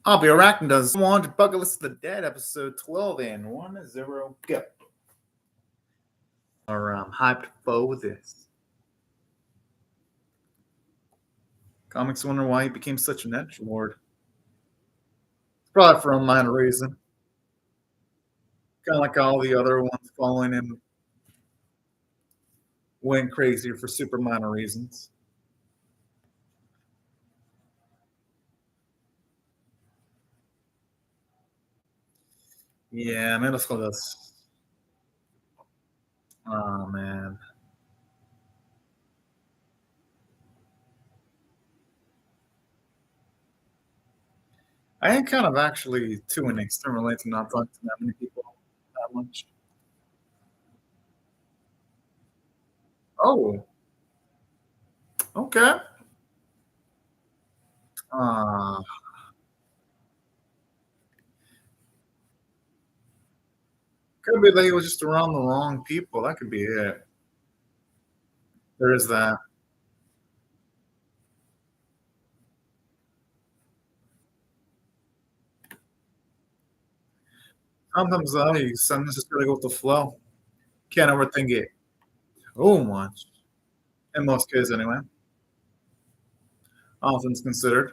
I'll be Arachnidos. 100 Bucket List of the Dead, episode 12 and 1-0 go. I'm hyped for this. Comics wonder why he became such an edgelord. Probably for a minor reason. Kind of like all the other ones following him went crazy for super minor reasons. Yeah, man, let's go this. Oh, man. I am kind of actually too an external relate to not talking to that many people that much. Oh, okay. Uh, could be that he was just around the wrong people. That could be it. There is that. Sometimes you sometimes just gotta go with the flow. Can't overthink it too much. In most cases, anyway. All things considered.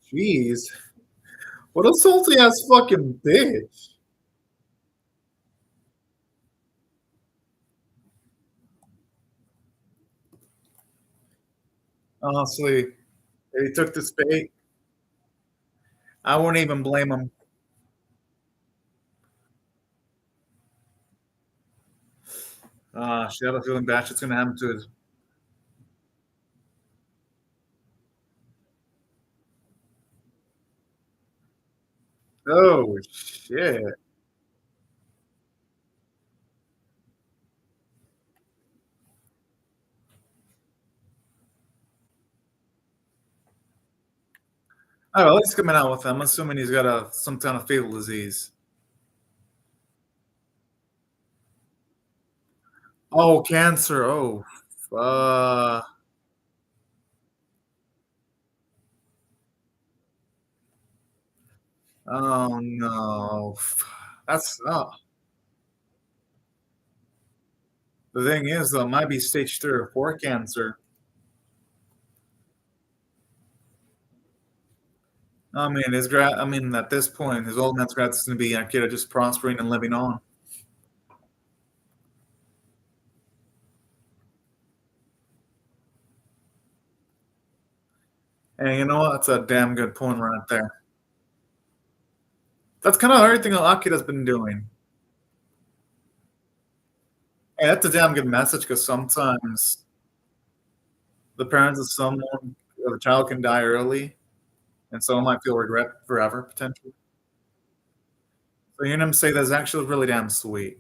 Jeez. What a salty ass fucking bitch. Honestly, if he took this bait, I wouldn't even blame him. She had a feeling bad shit's gonna happen to his. Oh shit. Oh, at least coming out with him. I'm assuming he's got some kind of fatal disease. Oh, cancer. Oh, uh, oh no. That's the thing is though, it might be stage 3 or 4 cancer. I mean, at this point, his old man's grad's gonna be a kid just prospering and living on. And you know what? That's a damn good point right there. That's kind of everything Akira's been doing. And that's a damn good message because sometimes the parents of someone or the child can die early, and someone might feel regret forever potentially. So hearing him say that's actually really damn sweet.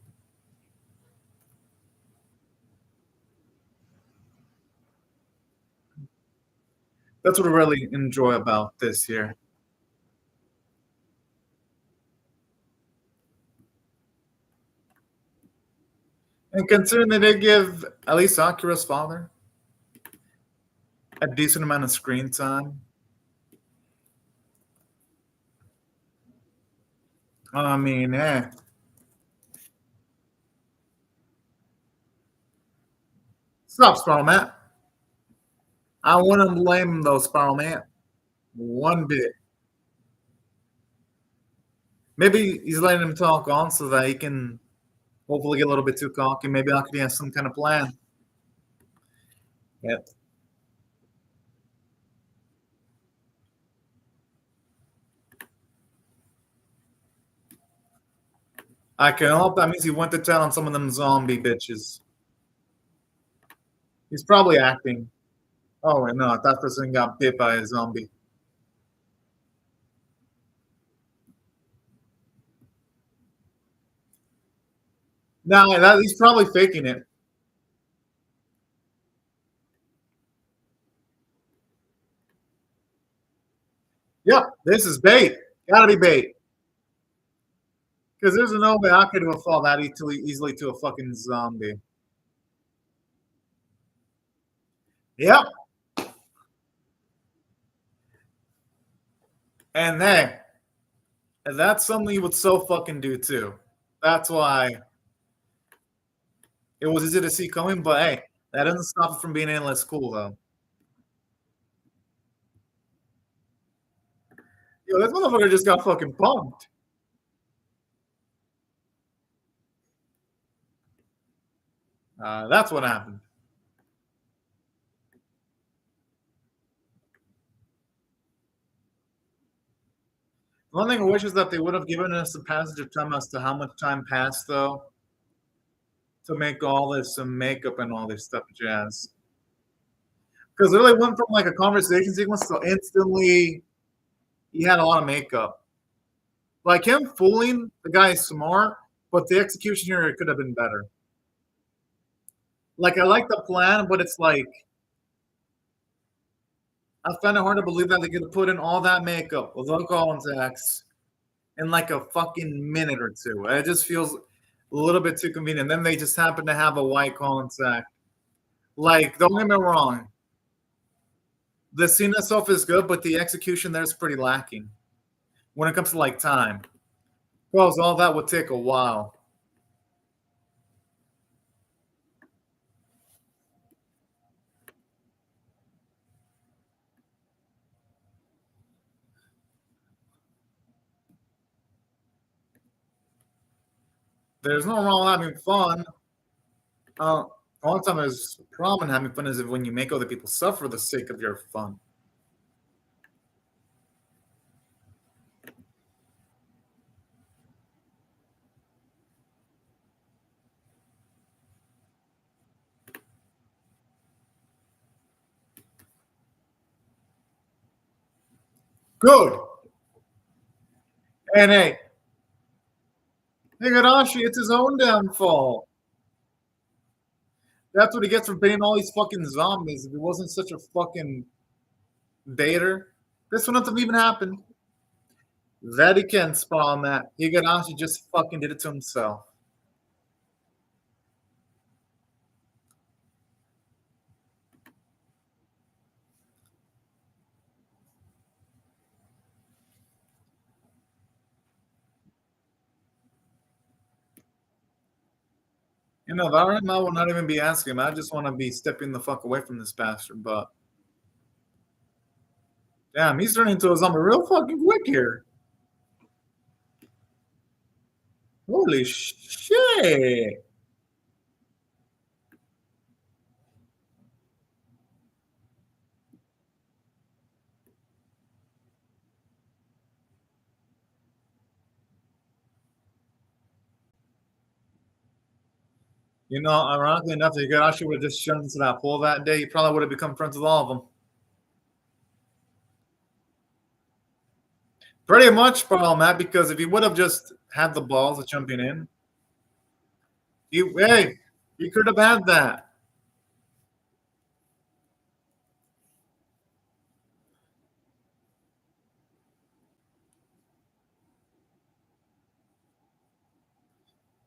That's what I really enjoy about this here. And considering that they give at least Akira's father a decent amount of screen time, I mean, stop, Spiral Man. I wouldn't blame him though, Spiral Man. One bit. Maybe he's letting him talk on so that he can hopefully get a little bit too cocky. Maybe Akira has some kind of plan. Yep. I can hope that means he went to town on some of them zombie bitches. He's probably acting. Oh, wait, no, that person got bit by a zombie. No, he's probably faking it. Yep, this is bait. Gotta be bait. Because there's no way I could have fall that easily to a fucking zombie. Yep. And hey, that's something you would so fucking do too. That's why it was easy to see coming, but hey, that doesn't stop it from being endless cool though. Yo, this motherfucker just got fucking pumped. That's what happened. One thing I wish is that they would have given us a passage of time as to how much time passed, though, to make all this makeup and all this stuff jazz. Because it really went from like a conversation sequence to instantly he had a lot of makeup. Like him fooling the guy is smart, but the execution here could have been better. Like I like the plan, but it's like I find it hard to believe that they could put in all that makeup with low contacts in like a fucking minute or two. It just feels a little bit too convenient. Then they just happen to have a white contact. Like, don't get me wrong. The scene itself is good, but the execution there is pretty lacking when it comes to like time. Because all that would take a while. There's no wrong with having fun. All the time there's a problem in having fun is when you make other people suffer for the sake of your fun. Good. And hey, Higurashi, it's his own damn fault. That's what he gets for paying all these fucking zombies. If he wasn't such a fucking baiter, this wouldn't have even happened. That he can spawn that. Higurashi just fucking did it to himself. You know, if I were him, I would not even be asking him. I just want to be stepping the fuck away from this bastard. But damn, he's turning into a zombie real fucking quick here. Holy shit. You know, ironically enough, if Higurashi would have just jumped into that pool that day, he probably would have become friends with all of them. Pretty much, problem, Matt, because if he would have just had the balls of jumping in, he could have had that.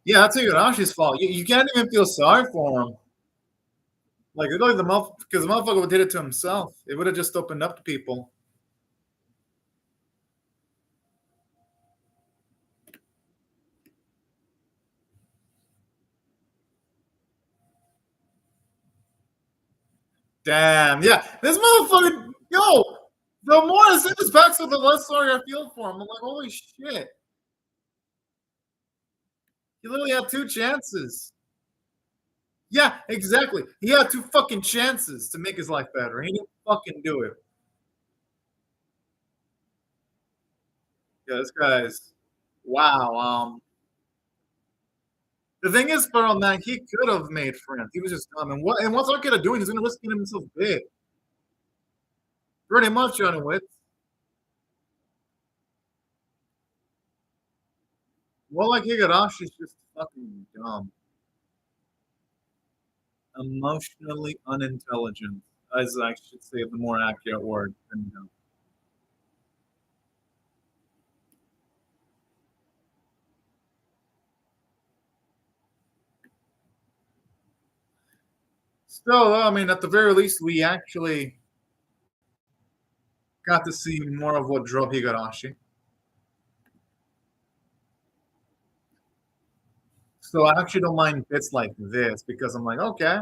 Yeah, that's Higarashi's fault. You can't even feel sorry for him. Like, really, because the motherfucker would did it to himself. It would have just opened up to people. Damn, yeah. This motherfucker, yo, the more I see this backstory, the less sorry I feel for him. I'm like, holy shit. He literally had two chances. Yeah, exactly. He had two fucking chances to make his life better, and he didn't fucking do it. Yeah, this guy's wow. The thing is, bro, man, he could have made friends. He was just dumb. And what's Arkeda doing? He's gonna risk getting himself big. Pretty much on it with. Well, like Higarashi's just fucking dumb. Emotionally unintelligent, as I should say the more accurate word than dumb. Still, I mean, at the very least, we actually got to see more of what drove Higurashi. So I actually don't mind bits like this because I'm like, okay.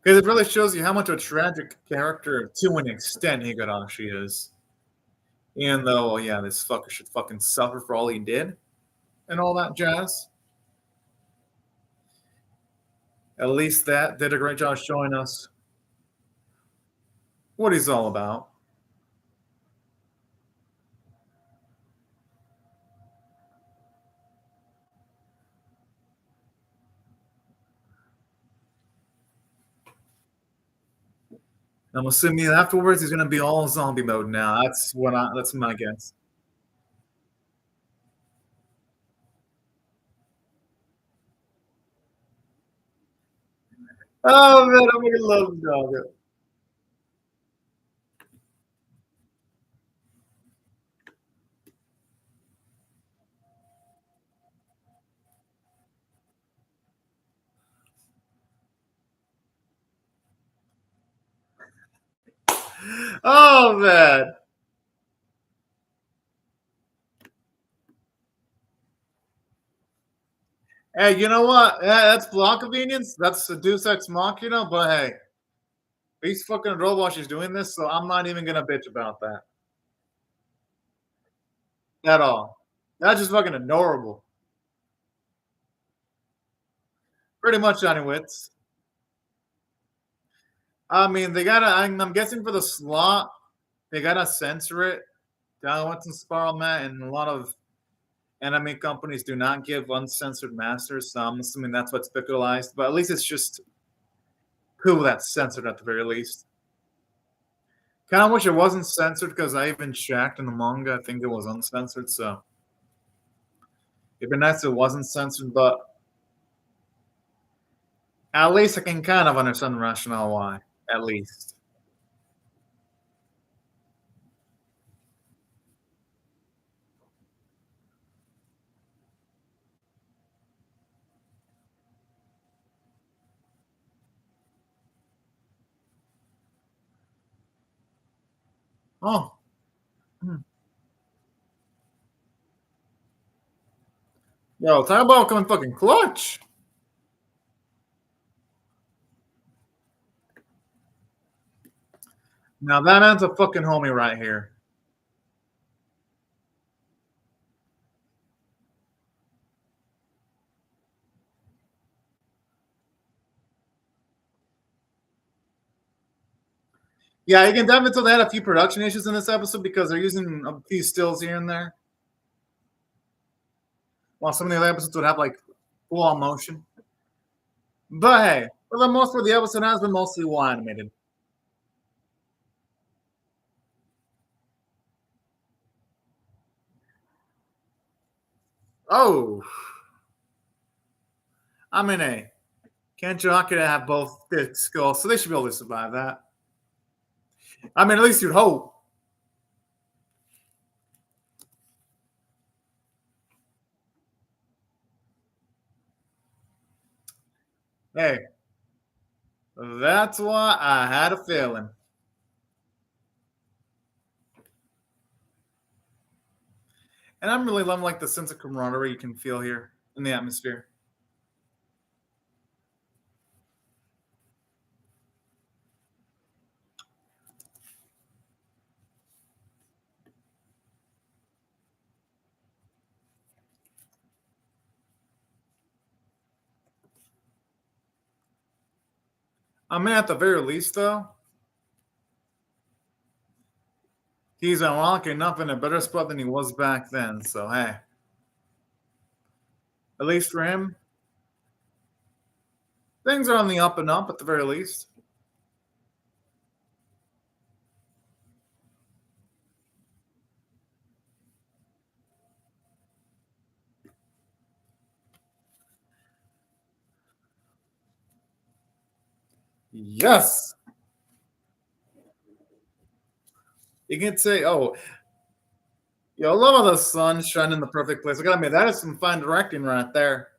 Because it really shows you how much of a tragic character, to an extent, Higurashi is. Even though, yeah, this fucker should fucking suffer for all he did and all that jazz. At least that did a great job showing us what he's all about. I'm assuming afterwards he's gonna be all zombie mode now. That's my guess. Oh man, I'm gonna love Gaga. Oh man. Hey, you know what? Yeah, that's plot convenience. That's a Deus Ex Machina. But hey, these fucking robots is doing this, so I'm not even gonna bitch about that at all. That's just fucking adorable. Pretty much, anyways. I mean, they gotta. I'm guessing for the slot, they gotta censor it. Down what's in Spiral Mat, and a lot of anime companies do not give uncensored masters. So I'm assuming that's what's speculated. But at least it's just cool that's censored at the very least. Kind of wish it wasn't censored because I even checked in the manga. I think it was uncensored. So it'd be nice if it wasn't censored, but at least I can kind of understand the rationale why. At least. Oh. Hmm. Yo, talk about coming fucking clutch. Now that man's a fucking homie right here. Yeah, you can definitely tell they had a few production issues in this episode because they're using a few stills here and there. While some of the other episodes would have like full on motion. But hey, for the most part, the episode has been mostly well animated. Oh, I mean, hey, Kent Jockey have both thick skulls, so they should be able to survive that. I mean, at least you'd hope. Hey, that's why I had a feeling. And I'm really loving like the sense of camaraderie you can feel here in the atmosphere. I mean, at the very least, though, he's unlocking enough in a better spot than he was back then. So hey, at least for him, things are on the up and up at the very least. Yes, you can say, "Oh, yo, I love how the sun shining in the perfect place." I gotta admit, that is some fine directing right there.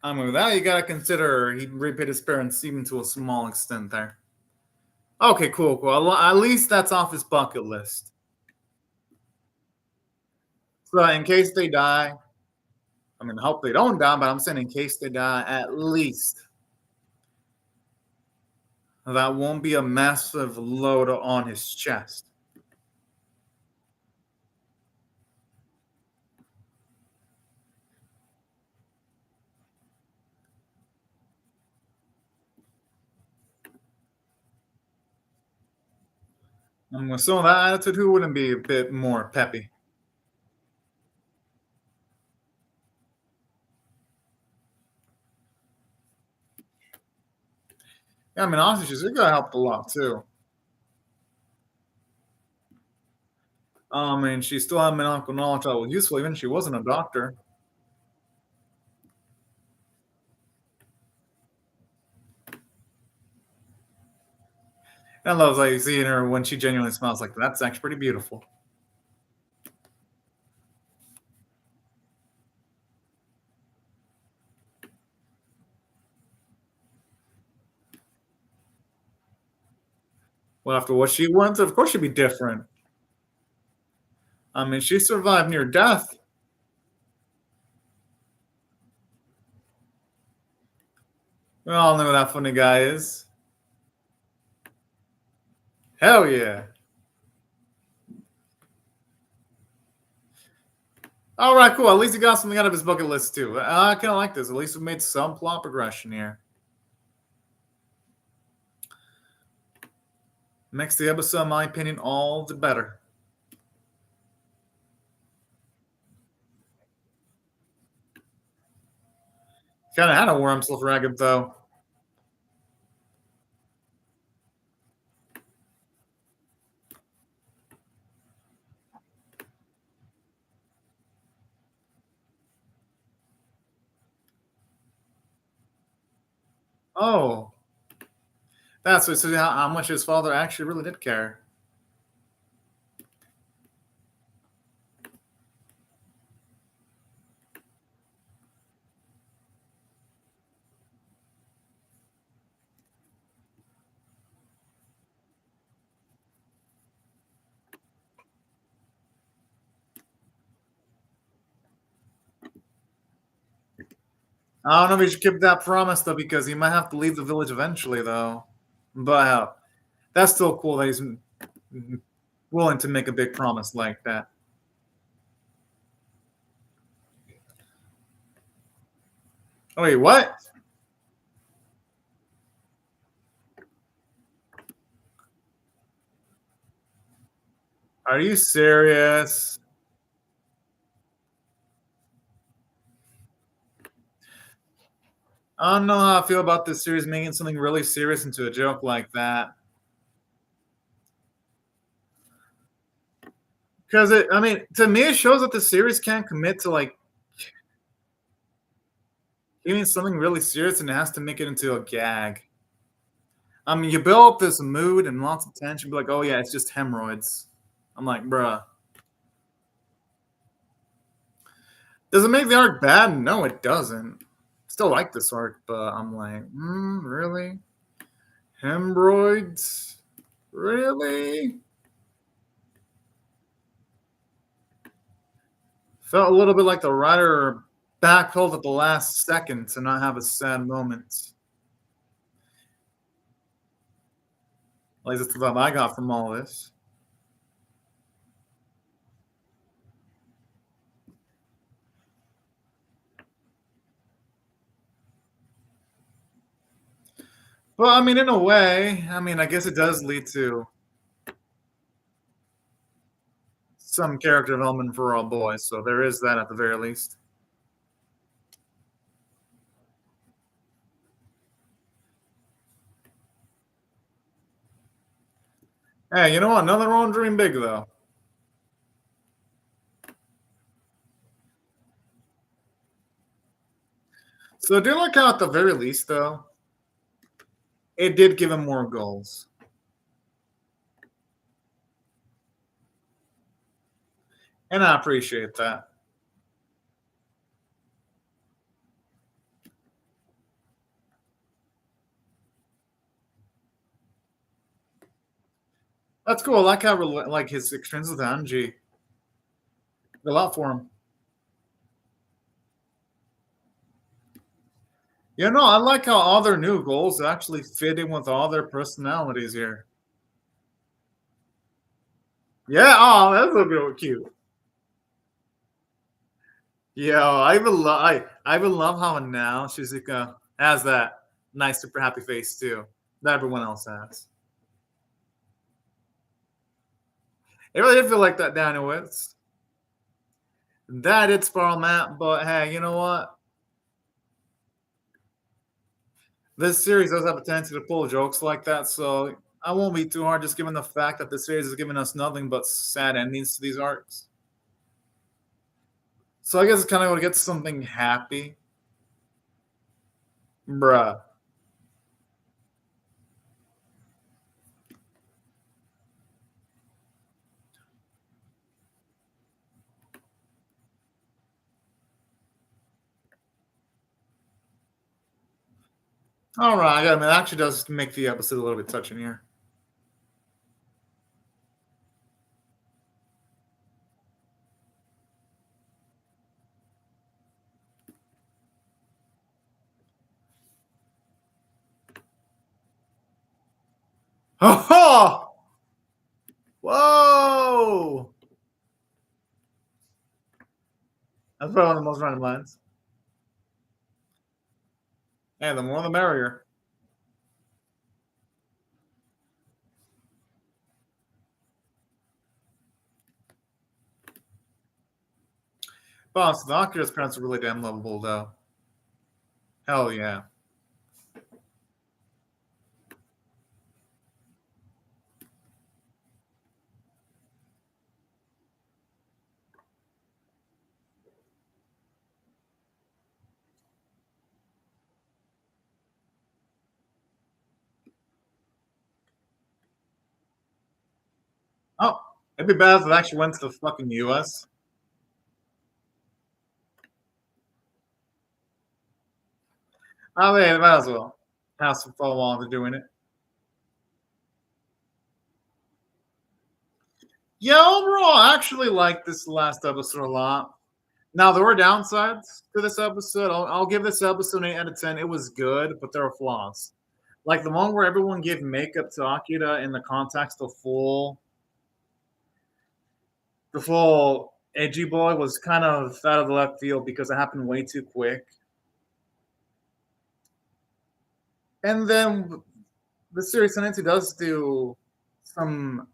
I mean, with that, you gotta consider he repaid his parents even to a small extent there. Okay, cool, cool. At least that's off his bucket list. So in case they die, I mean, I hope they don't die, but I'm saying in case they die, at least that won't be a massive load on his chest. And with some of that attitude, who wouldn't be a bit more peppy? Yeah, I mean, honestly, she's gonna help a lot too. I mean, she still had medical knowledge that was useful, even if she wasn't a doctor. And I love like seeing her when she genuinely smiles like that's actually pretty beautiful. Well, after what she went through, of course she'd be different. I mean, she survived near death. We all know who that funny guy is. Hell yeah. All right, cool. At least he got something out of his bucket list too. I kind of like this. At least we made some plot progression here. Makes the episode, in my opinion, all the better. Kind of had a worm still ragged though. Oh, that's what. So how much his father actually really did care. I don't know if he should keep that promise though, because he might have to leave the village eventually, though. But that's still cool that he's willing to make a big promise like that. Oh, wait, what? Are you serious? I don't know how I feel about this series making something really serious into a joke like that. Because I mean, to me, it shows that the series can't commit to like giving something really serious and it has to make it into a gag. I mean, you build up this mood and lots of tension, be like, oh yeah, it's just hemorrhoids. I'm like, bruh. Does it make the arc bad? No, it doesn't. Still like this arc, but I'm like, really? Hemorrhoids? Really? Felt a little bit like the writer backpedaled at the last second to not have a sad moment. At least that's the vibe I got from all this. Well, I mean, in a way, I mean, I guess it does lead to some character development for all boys, so there is that at the very least. Hey, you know what? Nothing wrong with dream big, though. So I do like how, at the very least, though, it did give him more goals. And I appreciate that. That's cool. I like how like his exchanges with Angie. A lot for him. You know, I like how all their new goals actually fit in with all their personalities here. Yeah, oh, that's a real cute. Yeah, I even love how now Shizuka has that nice, super happy face too that everyone else has. It really did feel like that down in Wits. That it's Sparrow Map, but hey, you know what? This series does have a tendency to pull jokes like that, so I won't be too hard just given the fact that the series is giving us nothing but sad endings to these arcs. So I guess it's kind of going to get something happy. Bruh. All right, I mean, it actually does make the episode a little bit touching here. Oh! Whoa! That's probably one of the most random lines. Hey, the more the merrier. Boss, the Oculus parents are really damn lovable, though. Hell yeah. Oh, it'd be bad if it actually went to the fucking US. Oh, yeah, might as well. Have some fun while they're doing it. Yeah, overall, I actually like this last episode a lot. Now, there were downsides to this episode. I'll give this episode an 8 out of 10. It was good, but there are flaws. Like the one where everyone gave makeup to Akira in the context of the full edgy boy was kind of out of the left field because it happened way too quick. And then the series tendency does do some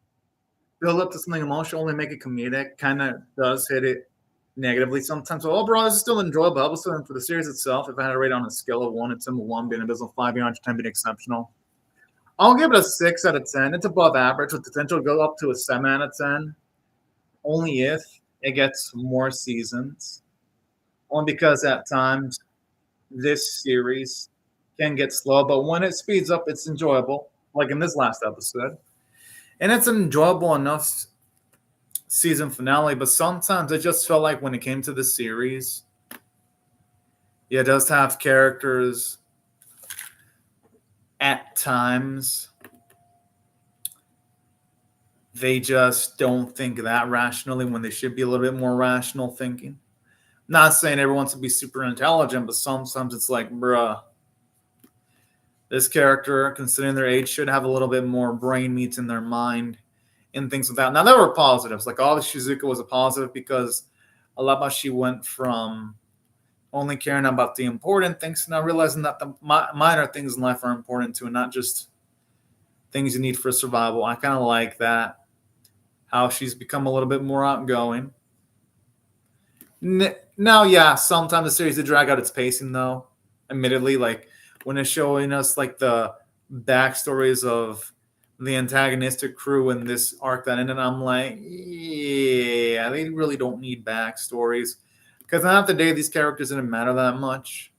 build up to something emotional, only make it comedic. Kind of does hit it negatively sometimes. So overall, this is still an enjoyable episode. And for the series itself, if I had to rate on a scale of 1, it's a 1 being abysmal, 5 being 10 being exceptional. I'll give it a 6 out of 10. It's above average with potential to go up to a 7 out of 10. Only if it gets more seasons. Only because at times this series can get slow, but when it speeds up, it's enjoyable, like in this last episode. And it's an enjoyable enough season finale, but sometimes it just felt like when it came to the series, yeah, it does have characters at times they just don't think that rationally when they should be a little bit more rational thinking. Not saying everyone should be super intelligent, but sometimes it's like, bruh, this character, considering their age, should have a little bit more brain meat in their mind and things like that. Now, there were positives. Like, all the Shizuka was a positive because I love how she went from only caring about the important things to now realizing that the minor things in life are important too, and not just things you need for survival. I kind of like that. How she's become a little bit more outgoing. Now, yeah, sometimes the series did drag out its pacing, though. Admittedly, like when it's showing us like the backstories of the antagonistic crew in this arc that ended, I'm like, yeah, they really don't need backstories because at the day these characters didn't matter that much.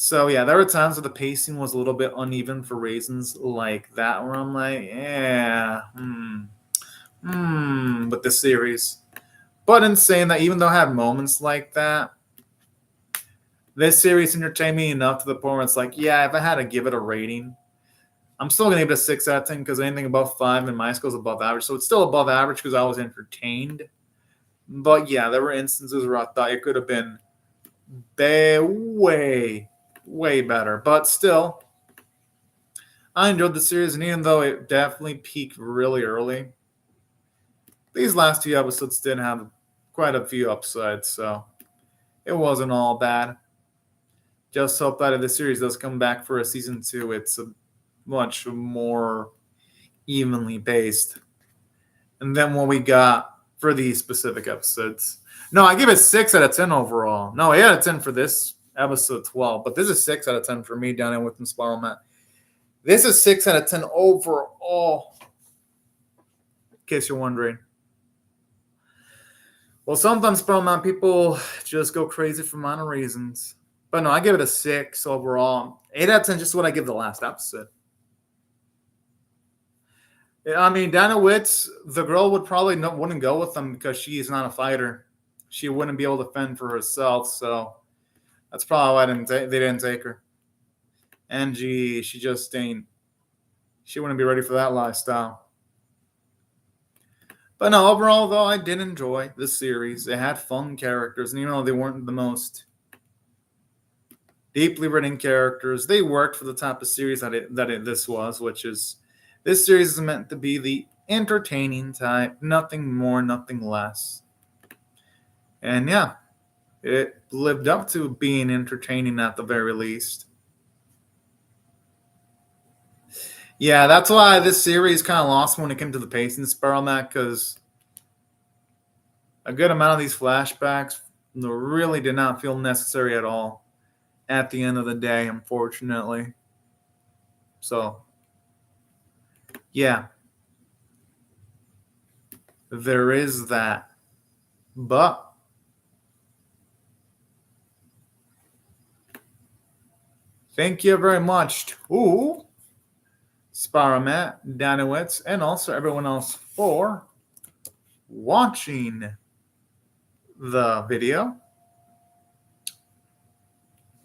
So yeah, there were times where the pacing was a little bit uneven for reasons like that, where I'm like, yeah, with this series. But in saying that, even though I have moments like that, this series entertained me enough to the point where it's like, yeah, if I had to give it a rating, I'm still gonna give it a 6 out of 10 because anything above 5 in my school is above average. So it's still above average because I was entertained. But yeah, there were instances where I thought it could have been way, way better. But still, I enjoyed the series, and even though it definitely peaked really early, these last 2 episodes did have quite a few upsides, so it wasn't all bad. Just hope that if the series does come back for a season 2, it's a much more evenly paced. And then what we got for these specific episodes. No, I give it 6 out of 10 overall. No, 8 out of 10 for this episode 12, but this is 6 out of 10 for me down in with Spiral Matt. This is 6 out of 10 overall, in case you're wondering. Well, sometimes Spiral Matt people just go crazy for minor reasons. But no, I give it a 6 overall. 8 out of 10 just what I give the last episode. I mean, Dana Witz, the girl wouldn't go with him because she is not a fighter. She wouldn't be able to fend for herself, so that's probably why they didn't take her. And she just ain't. She wouldn't be ready for that lifestyle. But no, overall though, I did enjoy the series. It had fun characters, and even though they weren't the most deeply written characters, they worked for the type of series this was, which is. This series is meant to be the entertaining type, nothing more, nothing less. And yeah, it lived up to being entertaining at the very least. Yeah, that's why this series kind of lost when it came to the pacing spiral, Matt, because a good amount of these flashbacks really did not feel necessary at all at the end of the day, unfortunately. So, yeah, there is that. But thank you very much to Sparamat, Danowitz, and also everyone else for watching the video.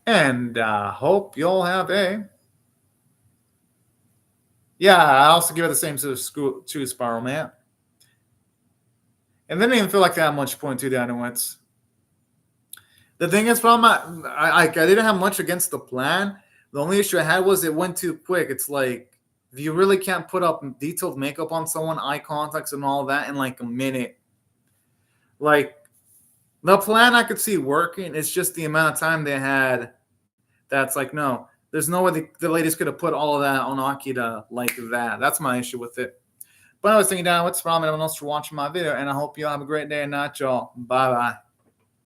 And hope you'll have a... Yeah, I also give it the same to Spiral Man. And they didn't even feel like that much point to Danowitz. The thing is, I didn't have much against the plan. The only issue I had was it went too quick. It's like, you really can't put up detailed makeup on someone, eye contacts and all that in like a minute. Like, the plan I could see working. It's just the amount of time they had that's like, no, there's no way the ladies could have put all of that on Akira like that. That's my issue with it. But I was thinking down, what's the problem? Everyone else for watching my video, and I hope you all have a great day and night, y'all. Bye-bye.